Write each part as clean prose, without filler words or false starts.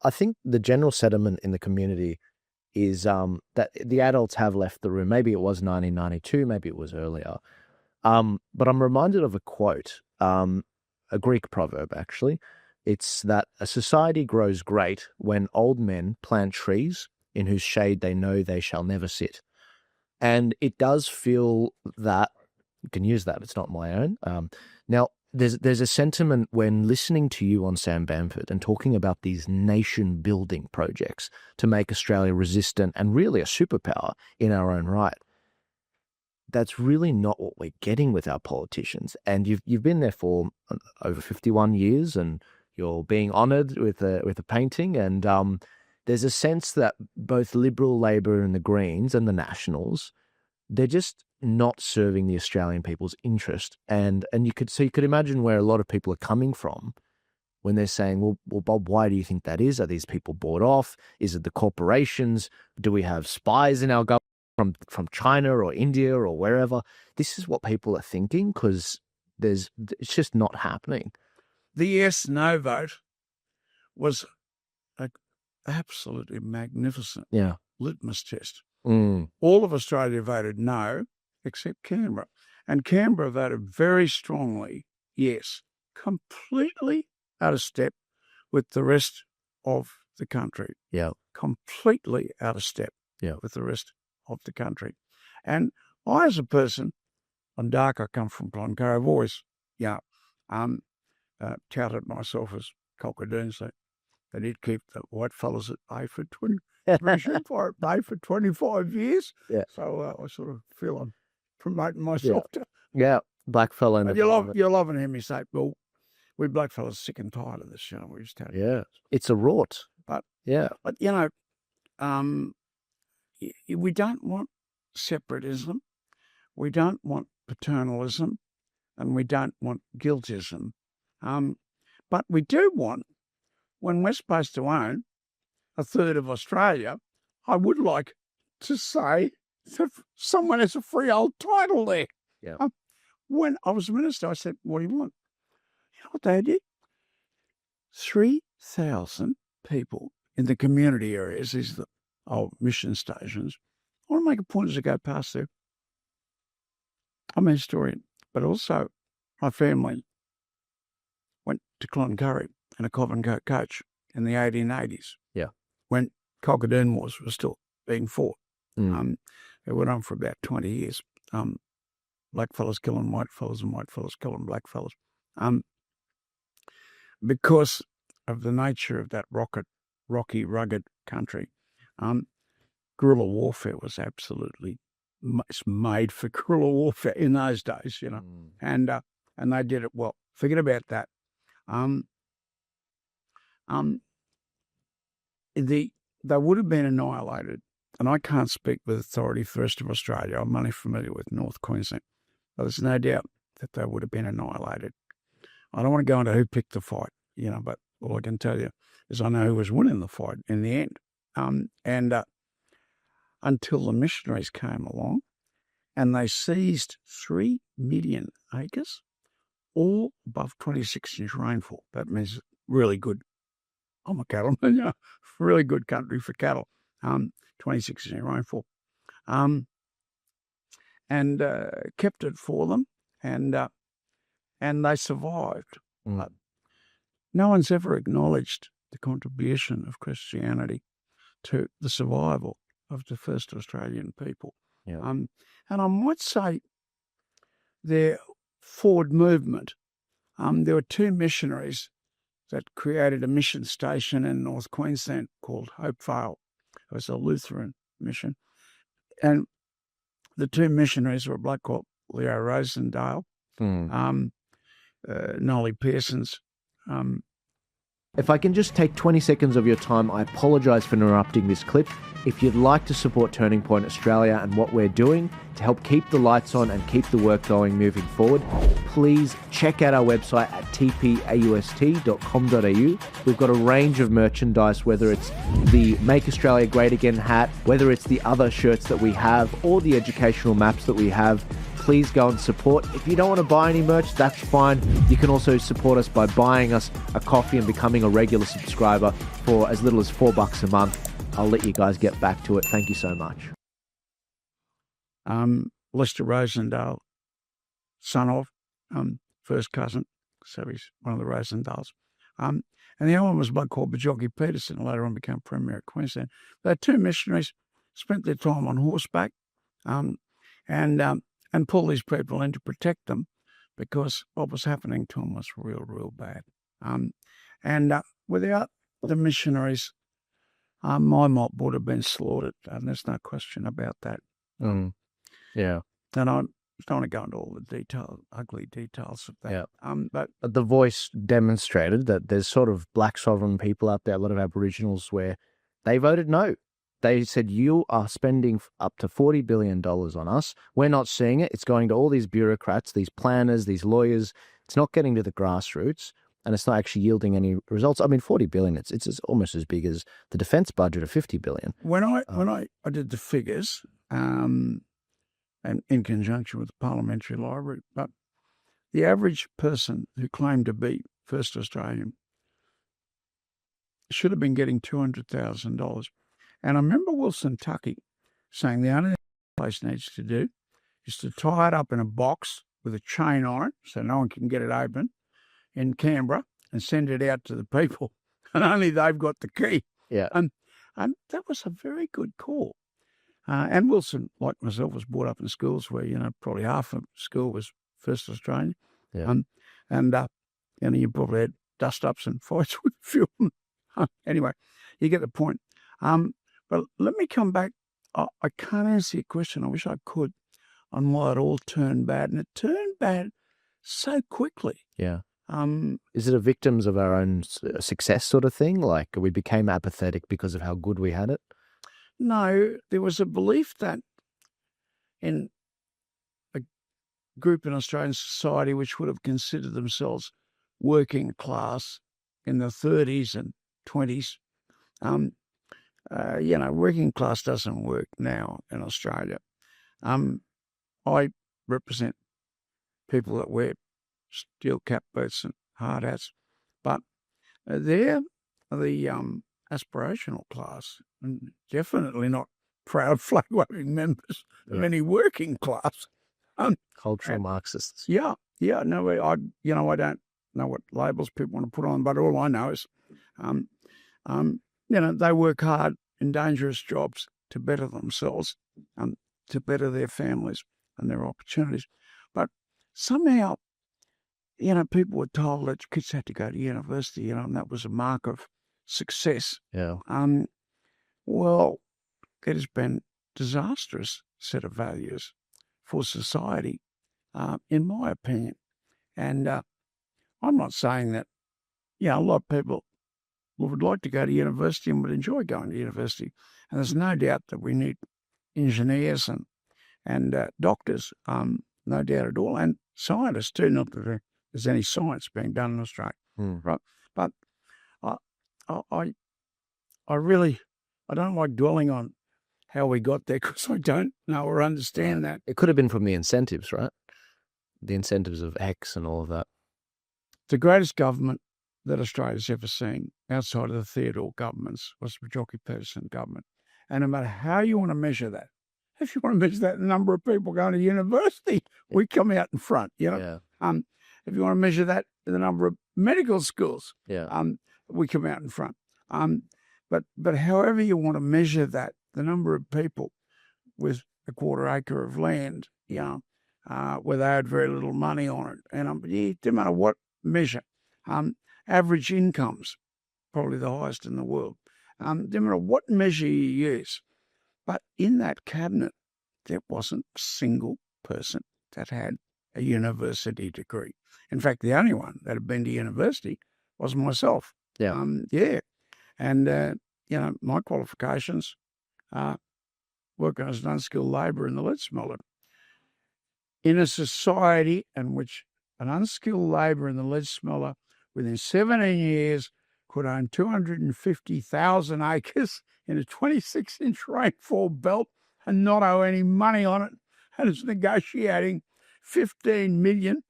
I think the general sentiment in the community is that the adults have left the room. Maybe it was 1992, maybe it was earlier. But I'm reminded of a quote, a Greek proverb, actually. It's that a society grows great when old men plant trees in whose shade they know they shall never sit. And it does feel that, you can use that, it's not my own. Now, there's a sentiment when listening to you on Sam Bamford and talking about these nation-building projects to make Australia resistant and really a superpower in our own right. That's really not what we're getting with our politicians. And you've been there for over 51 years, and you're being honoured with a painting. And there's a sense that both Liberal, Labor, and the Greens and the Nationals, they're just not serving the Australian people's interest. And you could imagine where a lot of people are coming from when they're saying, well, Bob, why do you think that is? Are these people bought off? Is it the corporations? Do we have spies in our government from China or India or wherever? This is what people are thinking, because it's just not happening. The yes-no vote was an absolutely magnificent litmus test. All of Australia voted no, except Canberra. And Canberra voted very strongly yes, completely out of step with the rest of the country. Yeah. Completely out of step with the rest of the country. And I, as a person, on dark, I come from Cloncurry, I've always, touted myself as cockadoo, so they did keep the white fellas at bay for 25 years. Yeah. So I sort of feel I'm promoting myself to. Yeah, blackfella. But you'll often hear me say, well, we blackfellas are sick and tired of this, we just had it's a rort. But we don't want separatism, we don't want paternalism, and we don't want guiltism. But we do want, when we're supposed to own a third of Australia, I would like to say that someone has a freehold title there. Yeah. When I was a minister, I said, what do you want? You know what they did? 3,000 people in the community areas, these are the old mission stations. I want to make a point as I go past there. I'm a historian, but also my family went to Cloncurry in a Coventry coach in the 1880s. Yeah. When Cockadoo Wars were still being fought. It went on for about 20 years. Black fellas killing white fellas and white fellas killing black fellas. Because of the nature of that rocky, rugged country, guerrilla warfare was absolutely made for guerrilla warfare in those days, and they did it well. Forget about that. They would have been annihilated, and I can't speak with authority for the rest of Australia. I'm only familiar with North Queensland. But there's no doubt that they would have been annihilated. I don't want to go into who picked the fight, but all I can tell you is I know who was winning the fight in the end. Until the missionaries came along and they seized 3 million acres, all above 26-inch rainfall. That means really good. I'm a cattleman, really good country for cattle. 26-inch rainfall. And kept it for them, and they survived. But no one's ever acknowledged the contribution of Christianity to the survival of the first Australian people. Yeah. And I might say their forward movement, there were 2 missionaries that created a mission station in North Queensland called Hopevale. It was a Lutheran mission. And the 2 missionaries were a bloke called Leo Rosendale, Nolly Pearson's. If I can just take 20 seconds of your time, I apologise for interrupting this clip. If you'd like to support Turning Point Australia and what we're doing to help keep the lights on and keep the work going moving forward, please check out our website at tpaust.com.au. We've got a range of merchandise, whether it's the Make Australia Great Again hat, whether it's the other shirts that we have, or the educational maps that we have. please go and support. If you don't want to buy any merch, that's fine. You can also support us by buying us a coffee and becoming a regular subscriber for as little as $4 a month. I'll let you guys get back to it. Thank you so much. Lester Rosendale, son of, first cousin, so he's one of the Rosendales. And the other one was a bloke called Bajocki Peterson, later on became Premier of Queensland. They had two missionaries, spent their time on horseback, and pull these people in to protect them, because what was happening to them was real, real bad. Without the missionaries, my mob would have been slaughtered, and there's no question about that. Yeah. And I don't want to go into all the ugly details of that. Yeah. But The Voice demonstrated that there's sort of black sovereign people out there, a lot of Aboriginals, where they voted no. They said, you are spending up to $40 billion on us. We're not seeing it. It's going to all these bureaucrats, these planners, these lawyers. It's not getting to the grassroots, and it's not actually yielding any results. I mean, $40 billion, it's almost as big as the defence budget of $50 billion. When I did the figures, and in conjunction with the Parliamentary Library, but the average person who claimed to be First Australian should have been getting $200,000. And I remember Wilson Tuckey saying the only thing the place needs to do is to tie it up in a box with a chain on it so no one can get it open in Canberra and send it out to the people. And only they've got the key. Yeah. And that was a very good call. And Wilson, like myself, was brought up in schools where, probably half of school was First Australian. Yeah. And you probably had dust-ups and fights with a few of them. Anyway, you get the point. But let me come back. I can't answer your question. I wish I could, on why it all turned bad. And it turned bad so quickly. Yeah. Is it a victims of our own success sort of thing? Like we became apathetic because of how good we had it? No, there was a belief that in a group in Australian society which would have considered themselves working class in the 30s and 20s, working class doesn't work now in Australia. I represent people that wear steel cap boots and hard hats, but they're the aspirational class, and definitely not proud flag waving members of any working class. Cultural Marxists. Yeah. No, I don't know what labels people want to put on, but all I know is, they work hard in dangerous jobs to better themselves, to better their families and their opportunities. But somehow, people were told that kids had to go to university, and that was a mark of success. Yeah. Well, it has been a disastrous set of values for society, in my opinion. And I'm not saying that, a lot of people would like to go to university and would enjoy going to university. And there's no doubt that we need engineers and doctors, no doubt at all, and scientists too, not that there's any science being done in Australia. Right? But I don't like dwelling on how we got there, because I don't know or understand that. It could have been from the incentives, right? The incentives of X and all of that. The greatest government that Australia's ever seen, outside of the Theodore governments, was the Bajocki Peterson government. And no matter how you want to measure that, if you want to measure that the number of people going to university, we come out in front, Yeah. If you want to measure that the number of medical schools, we come out in front. But however you want to measure that, the number of people with a quarter acre of land, where they had very little money on it, and it didn't matter what measure. Average incomes, probably the highest in the world. Didn't matter what measure you use. But in that cabinet, there wasn't a single person that had a university degree. In fact, the only one that had been to university was myself. Yeah. And, my qualifications, working as an unskilled labourer in the lead smelter. In a society in which an unskilled labourer in the lead smelter within 17 years could own 250,000 acres in a 26-inch rainfall belt and not owe any money on it, and is negotiating 15 million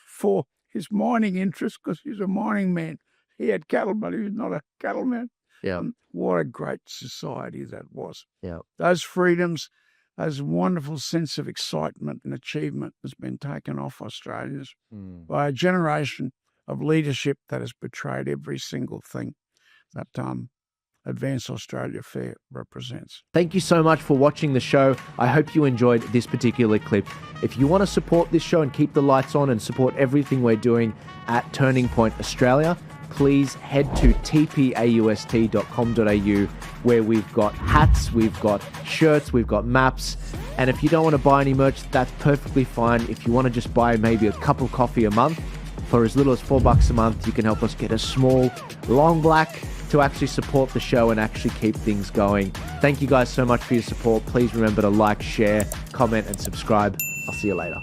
for his mining interest because he's a mining man. He had cattle, but he was not a cattleman. Yeah. What a great society that was. Yeah. Those freedoms, those wonderful sense of excitement and achievement has been taken off Australians by a generation of leadership that has betrayed every single thing that Advance Australia Fair represents. Thank you so much for watching the show. I hope you enjoyed this particular clip. If you want to support this show and keep the lights on and support everything we're doing at Turning Point Australia, please head to tpaust.com.au, where we've got hats, we've got shirts, we've got maps. And if you don't want to buy any merch, that's perfectly fine. If you want to just buy maybe a cup of coffee a month, for as little as $4 a month, you can help us get a small long black to actually support the show and actually keep things going. Thank you guys so much for your support. Please remember to like, share, comment, and subscribe. I'll see you later.